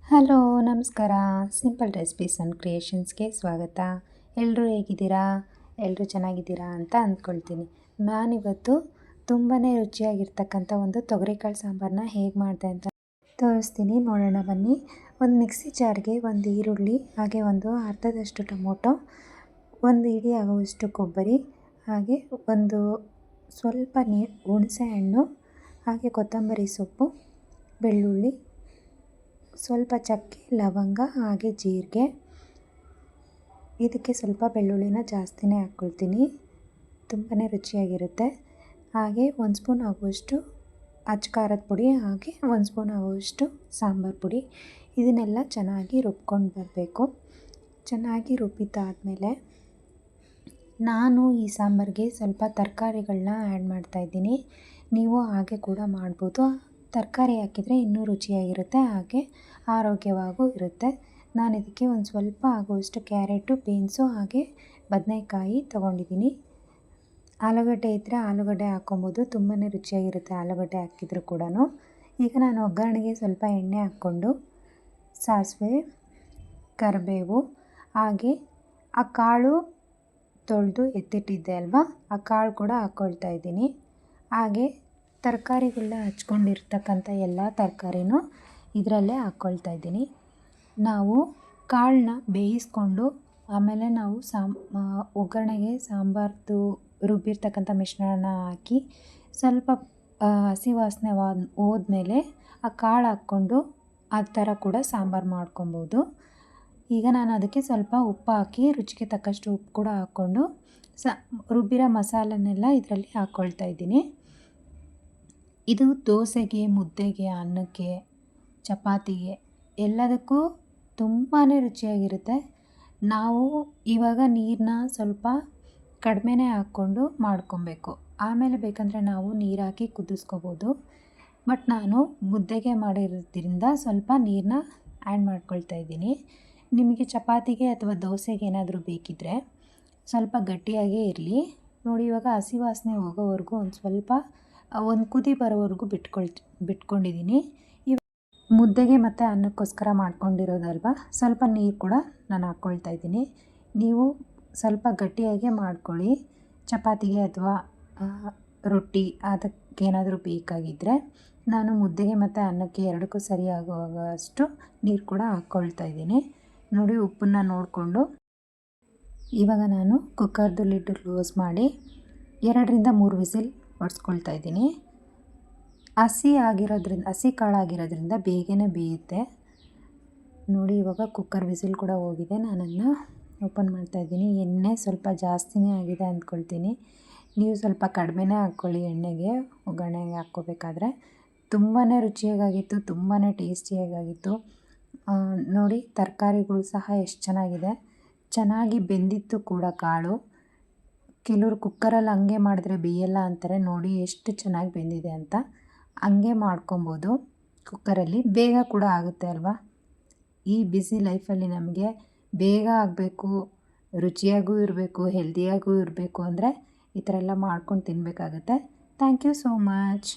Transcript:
Hello ನಮಸ್ಕಾರ. Simple recipes and ಕ್ರಿಯೇಷನ್ಸ್ಗೆ ಸ್ವಾಗತ. ಎಲ್ಲರೂ ಹೇಗಿದ್ದೀರಾ? ಎಲ್ಲರೂ ಚೆನ್ನಾಗಿದ್ದೀರಾ ಅಂತ ಅಂದ್ಕೊಳ್ತೀನಿ. ನಾನಿವತ್ತು ತುಂಬಾ ರುಚಿಯಾಗಿರ್ತಕ್ಕಂಥ ಒಂದು ತೊಗರಿಕಾಳು ಸಾಂಬಾರನ್ನ ಹೇಗೆ ಮಾಡಿದೆ ಅಂತ ತೋರಿಸ್ತೀನಿ, ನೋಡೋಣ ಬನ್ನಿ. ಒಂದು ಮಿಕ್ಸಿ ಜಾರ್ಗೆ ಒಂದು ಈರುಳ್ಳಿ, ಹಾಗೆ ಒಂದು ಅರ್ಧದಷ್ಟು ಟೊಮೊಟೊ, ಒಂದು ಇಡೀ ಆಗುವಷ್ಟು ಕೊಬ್ಬರಿ, ಹಾಗೆ ಒಂದು ಸ್ವಲ್ಪ ಹುಣಸೆ ಹಣ್ಣು, ಹಾಗೆ ಕೊತ್ತಂಬರಿ ಸೊಪ್ಪು, ಬೆಳ್ಳುಳ್ಳಿ, ಸ್ವಲ್ಪ ಚಕ್ಕೆ, ಲವಂಗ, ಹಾಗೆ ಜೀರಿಗೆ. ಇದಕ್ಕೆ ಸ್ವಲ್ಪ ಬೆಳ್ಳುಳ್ಳಿನ ಜಾಸ್ತಿನೇ ಹಾಕ್ಕೊಳ್ತೀನಿ, ತುಂಬಾ ರುಚಿಯಾಗಿರುತ್ತೆ. ಹಾಗೆ 1 ಸ್ಪೂನ್ ಆಗುವಷ್ಟು ಅಚ್ಚ ಖಾರದ ಪುಡಿ, ಹಾಗೆ 1 ಸ್ಪೂನ್ ಆಗುವಷ್ಟು ಸಾಂಬಾರು ಪುಡಿ. ಇದನ್ನೆಲ್ಲ ಚೆನ್ನಾಗಿ ರುಬ್ಕೊಂಡು ಬರಬೇಕು. ಚೆನ್ನಾಗಿ ರುಬ್ಬಿದ್ದಾದಮೇಲೆ ನಾನು ಈ ಸಾಂಬಾರಿಗೆ ಸ್ವಲ್ಪ ತರಕಾರಿಗಳನ್ನ ಆ್ಯಡ್ ಮಾಡ್ತಾಯಿದ್ದೀನಿ. ನೀವು ಹಾಗೆ ಕೂಡ ಮಾಡ್ಬೋದು. ತರಕಾರಿ ಹಾಕಿದರೆ ಇನ್ನೂ ರುಚಿಯಾಗಿರುತ್ತೆ, ಹಾಗೆ ಆರೋಗ್ಯವಾಗೂ ಇರುತ್ತೆ. ನಾನು ಇದಕ್ಕೆ ಒಂದು ಸ್ವಲ್ಪ ಆಗುವಷ್ಟು ಕ್ಯಾರೆಟು, ಬೀನ್ಸು, ಹಾಗೆ ಬದನೆಕಾಯಿ ತೊಗೊಂಡಿದ್ದೀನಿ. ಆಲೂಗಡ್ಡೆ ಇದ್ದರೆ ಆಲೂಗಡ್ಡೆ ಹಾಕ್ಕೊಬೋದು, ತುಂಬಾ ರುಚಿಯಾಗಿರುತ್ತೆ ಆಲೂಗಡ್ಡೆ ಹಾಕಿದರೂ ಕೂಡ. ಈಗ ನಾನು ಒಗ್ಗರಣೆಗೆ ಸ್ವಲ್ಪ ಎಣ್ಣೆ ಹಾಕ್ಕೊಂಡು ಸಾಸಿವೆ, ಕರಿಬೇವು, ಹಾಗೆ ಆ ಕಾಳು ತೊಳೆದು ಎತ್ತಿಟ್ಟಿದ್ದೆ ಅಲ್ವಾ, ಆ ಕಾಳು ಕೂಡ ಹಾಕ್ಕೊಳ್ತಾ ಇದ್ದೀನಿ. ಹಾಗೆ ತರಕಾರಿಗಳನ್ನ ಹಚ್ಕೊಂಡಿರ್ತಕ್ಕಂಥ ಎಲ್ಲ ತರಕಾರಿನೂ ಇದರಲ್ಲೇ ಹಾಕ್ಕೊಳ್ತಾ ಇದ್ದೀನಿ. ನಾವು ಕಾಳನ್ನ ಬೇಯಿಸ್ಕೊಂಡು ಆಮೇಲೆ ನಾವು ಒಗ್ಗರಣೆಗೆ ಸಾಂಬಾರ್ದು ರುಬ್ಬಿರ್ತಕ್ಕಂಥ ಮಿಶ್ರಣನ ಹಾಕಿ ಸ್ವಲ್ಪ ಹಸಿ ವಾಸನೆ ಹೋದ್ಮೇಲೆ ಆ ಕಾಳು ಹಾಕ್ಕೊಂಡು ಆ ಥರ ಕೂಡ ಸಾಂಬಾರು ಮಾಡ್ಕೊಬೋದು. ಈಗ ನಾನು ಅದಕ್ಕೆ ಸ್ವಲ್ಪ ಉಪ್ಪು ಹಾಕಿ ರುಚಿಗೆ ತಕ್ಕಷ್ಟು ಉಪ್ಪು ಕೂಡ ಹಾಕ್ಕೊಂಡು ರುಬ್ಬಿರೋ ಮಸಾಲನ್ನೆಲ್ಲ ಇದರಲ್ಲಿ ಹಾಕ್ಕೊಳ್ತಾ ಇದ್ದೀನಿ. ಇದು ದೋಸೆಗೆ, ಮುದ್ದೆಗೆ, ಅನ್ನಕ್ಕೆ, ಚಪಾತಿಗೆ ಎಲ್ಲದಕ್ಕೂ ತುಂಬಾ ರುಚಿಯಾಗಿರುತ್ತೆ. ನಾವು ಇವಾಗ ನೀರನ್ನ ಸ್ವಲ್ಪ ಕಡಿಮೆನೇ ಹಾಕ್ಕೊಂಡು ಮಾಡ್ಕೊಬೇಕು. ಆಮೇಲೆ ಬೇಕಂದರೆ ನಾವು ನೀರು ಹಾಕಿ ಕುದಿಸ್ಕೋಬೋದು. ಬಟ್ ನಾನು ಮುದ್ದೆಗೆ ಮಾಡಿರೋದ್ರಿಂದ ಸ್ವಲ್ಪ ನೀರನ್ನ ಆ್ಯಡ್ ಮಾಡ್ಕೊಳ್ತಾ ಇದ್ದೀನಿ. ನಿಮಗೆ ಚಪಾತಿಗೆ ಅಥವಾ ದೋಸೆಗೆ ಏನಾದರೂ ಬೇಕಿದ್ದರೆ ಸ್ವಲ್ಪ ಗಟ್ಟಿಯಾಗೇ ಇರಲಿ. ನೋಡಿ, ಇವಾಗ ಹಸಿ ವಾಸನೆ ಹೋಗೋವರೆಗೂ ಒಂದು ಸ್ವಲ್ಪ ಒಂದು ಕುದಿ ಬರೋವರೆಗೂ ಬಿಟ್ಕೊಂಡಿದ್ದೀನಿ. ಮುದ್ದೆಗೆ ಮತ್ತು ಅನ್ನಕ್ಕೋಸ್ಕರ ಮಾಡ್ಕೊಂಡಿರೋದಲ್ವ, ಸ್ವಲ್ಪ ನೀರು ಕೂಡ ನಾನು ಹಾಕ್ಕೊಳ್ತಾ ಇದ್ದೀನಿ. ನೀವು ಸ್ವಲ್ಪ ಗಟ್ಟಿಯಾಗೆ ಮಾಡ್ಕೊಳ್ಳಿ. ಚಪಾತಿಗೆ ಅಥವಾ ರೊಟ್ಟಿ ಅದಕ್ಕೇನಾದರೂ ಬೇಕಾಗಿದ್ದರೆ. ನಾನು ಮುದ್ದೆಗೆ ಮತ್ತು ಅನ್ನಕ್ಕೆ ಎರಡಕ್ಕೂ ಸರಿಯಾಗುವಷ್ಟು ನೀರು ಕೂಡ ಹಾಕ್ಕೊಳ್ತಾ ಇದ್ದೀನಿ. ನೋಡಿ, ಉಪ್ಪನ್ನು ನೋಡಿಕೊಂಡು ಇವಾಗ ನಾನು ಕುಕ್ಕರ್ದು ಲಿಡ್ ಕ್ಲೋಸ್ ಮಾಡಿ 2ರಿಂದ 3 ವಿಸಿಲ್ ಹೊಡ್ಸ್ಕೊಳ್ತಾ ಇದ್ದೀನಿ. ಹಸಿ ಕಾಳಾಗಿರೋದ್ರಿಂದ ಬೇಗನೆ ಬೇಯುತ್ತೆ. ನೋಡಿ, ಇವಾಗ ಕುಕ್ಕರ್ ವಿಸಿಲ್ ಕೂಡ ಹೋಗಿದೆ. ನಾನನ್ನು ಓಪನ್ ಮಾಡ್ತಾಯಿದ್ದೀನಿ. ಎಣ್ಣೆ ಸ್ವಲ್ಪ ಜಾಸ್ತಿನೇ ಆಗಿದೆ ಅಂದ್ಕೊಳ್ತೀನಿ. ನೀವು ಸ್ವಲ್ಪ ಕಡಿಮೆನೇ ಹಾಕ್ಕೊಳ್ಳಿ ಎಣ್ಣೆಗೆ, ಒಗ್ಗರಣೆಗೆ ಹಾಕ್ಕೋಬೇಕಾದ್ರೆ. ತುಂಬಾ ರುಚಿಯಾಗಿತ್ತು, ತುಂಬಾ ಟೇಸ್ಟಿಯಾಗಿತ್ತು. ನೋಡಿ, ತರಕಾರಿಗಳು ಸಹ ಎಷ್ಟು ಚೆನ್ನಾಗಿದೆ, ಚೆನ್ನಾಗಿ ಬೆಂದಿತ್ತು ಕೂಡ ಕಾಳು. ಕೆಲವರು ಕುಕ್ಕರಲ್ಲಿ ಹಂಗೆ ಮಾಡಿದ್ರೆ ಬೇಯಲ್ಲ ಅಂತಾರೆ. ನೋಡಿ ಎಷ್ಟು ಚೆನ್ನಾಗಿ ಬೆಂದಿದೆ ಅಂತ. ಹಂಗೆ ಮಾಡ್ಕೊಬೋದು ಕುಕ್ಕರಲ್ಲಿ, ಬೇಗ ಕೂಡ ಆಗುತ್ತೆ ಅಲ್ವಾ. ಈ ಬ್ಯುಸಿ ಲೈಫಲ್ಲಿ ನಮಗೆ ಬೇಗ ಆಗಬೇಕು, ರುಚಿಯಾಗೂ ಇರಬೇಕು, ಹೆಲ್ದಿಯಾಗೂ ಇರಬೇಕು ಅಂದರೆ ಈ ಥರ ಎಲ್ಲ ಮಾಡ್ಕೊಂಡು ತಿನ್ನಬೇಕಾಗತ್ತೆ. Thank you so much.